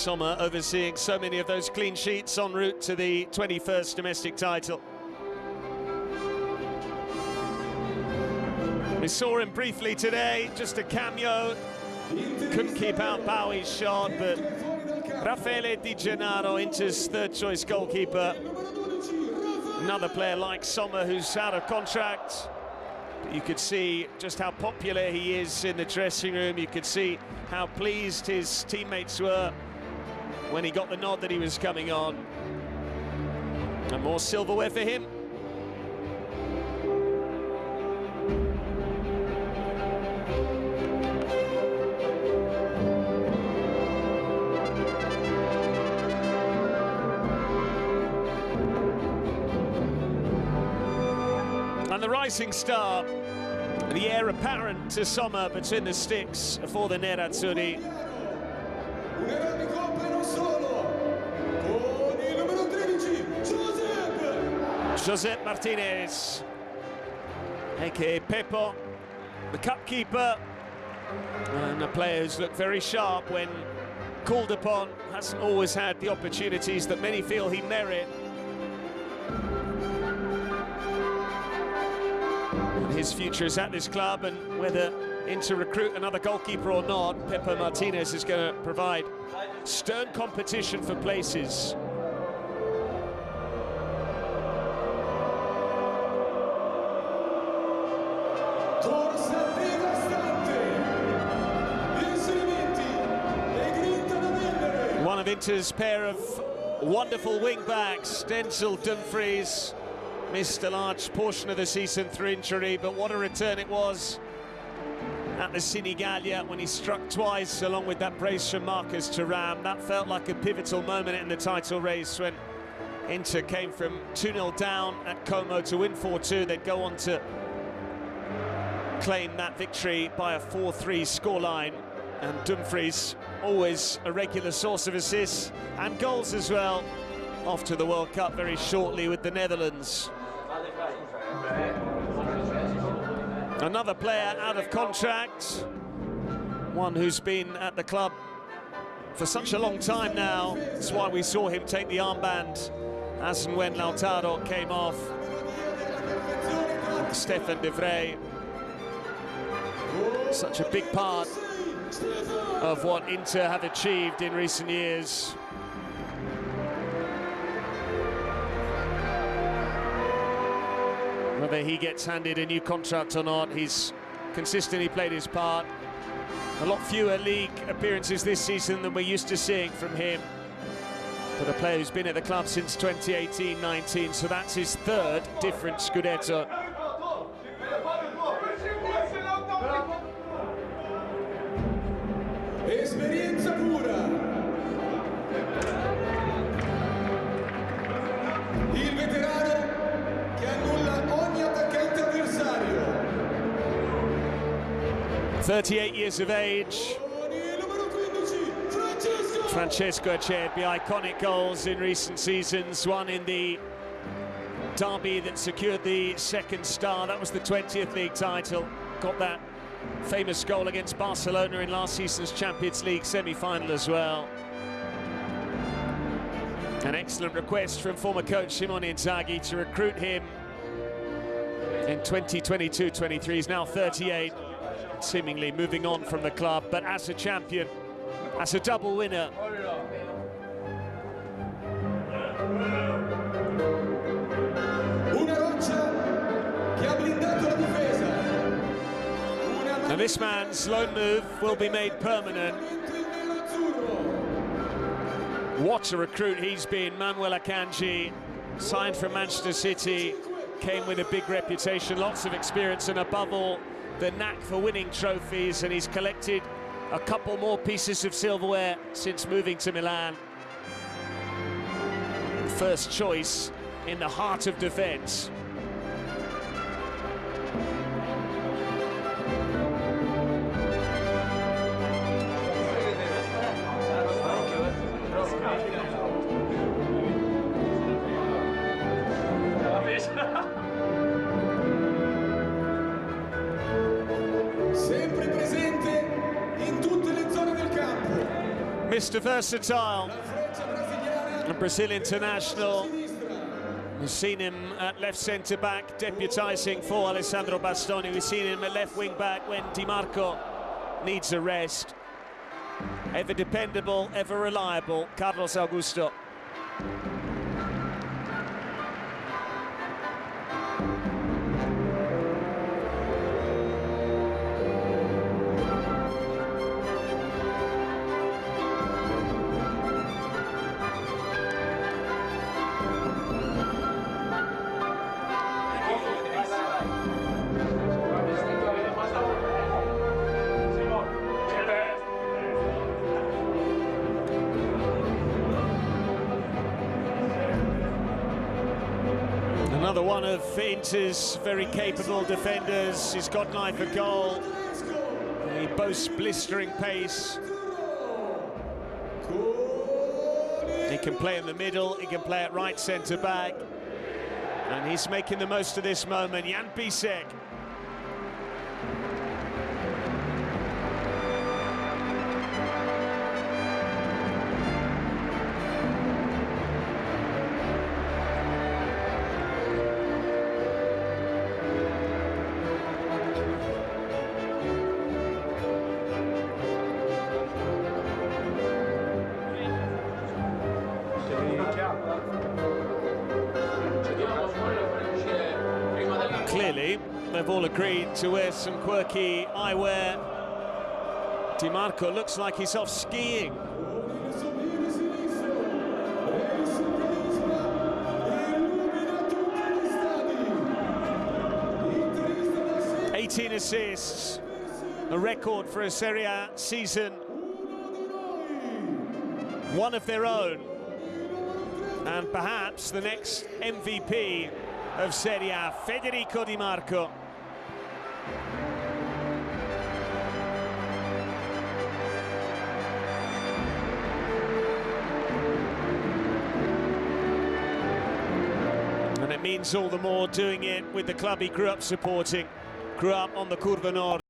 Sommer overseeing so many of those clean sheets en route to the 21st domestic title. We saw him briefly today, just a cameo. Couldn't keep out Bowie's shot, but Raffaele Di Gennaro, Inter's third-choice goalkeeper. Another player like Sommer who's out of contract. But you could see just how popular he is in the dressing room. You could see how pleased his teammates were when he got the nod that he was coming on. And more silverware for him. And the rising star, the heir apparent to Sommer between the sticks for the Nerazzurri. Josep Martinez, aka Pepo, the cup keeper, and a player who's looked very sharp when called upon. Hasn't always had the opportunities that many feel he merits. His future is at this club, and whether to recruit another goalkeeper or not, Pepo Martinez is going to provide stern competition for places. One of Inter's pair of wonderful wing-backs, Denzel Dumfries, missed a large portion of the season through injury, but what a return it was at the Senigallia when he struck twice, along with that brace from Marcus Thuram. That felt like a pivotal moment in the title race when Inter came from 2-0 down at Como to win 4-2. They'd go on to claim that victory by a 4-3 scoreline. And Dumfries, always a regular source of assists and goals as well. Off to the World Cup very shortly with the Netherlands. Another player out of contract, one who's been at the club for such a long time now. That's why we saw him take the armband as and when Lautaro came off. Stefan de Vrij, such a big part of what Inter have achieved in recent years. Whether he gets handed a new contract or not, he's consistently played his part. A lot fewer league appearances this season than we're used to seeing from him. But a player who's been at the club since 2018-19, so that's his third different Scudetto. Esperienza pura. Il veterano che annulla ogni attaccante avversario. 38 years of age. Francesco Acerbi, iconic goals in recent seasons. One in the derby that secured the second star. That was the 20th league title. Got that famous goal against Barcelona in last season's Champions League semi-final as well. An excellent request from former coach Simone Inzaghi to recruit him in 2022-23. He's now 38, seemingly moving on from the club, but as a champion, as a double winner. And this man's loan move will be made permanent. What a recruit he's been. Manuel Akanji, signed from Manchester City, came with a big reputation, lots of experience, and above all, the knack for winning trophies, and he's collected a couple more pieces of silverware since moving to Milan. First choice in the heart of defence. Mr. Versatile, a Brazil international. We've seen him at left centre-back, deputising for Alessandro Bastoni. We've seen him at left wing-back when Di Marco needs a rest. Ever dependable, ever reliable, Carlos Augusto. Another one of Inter's very capable defenders. He's got an eye for goal. He boasts blistering pace. He can play in the middle, he can play at right centre-back. And he's making the most of this moment, Jan Pisek. Clearly, they've all agreed to wear some quirky eyewear. Di Marco looks like he's off skiing. Assists, a record for a Serie A season, one of their own, and perhaps the next MVP of Serie A, Federico Di Marco. And it means all the more doing it with the club he grew up supporting, grew up on the Curva Nord.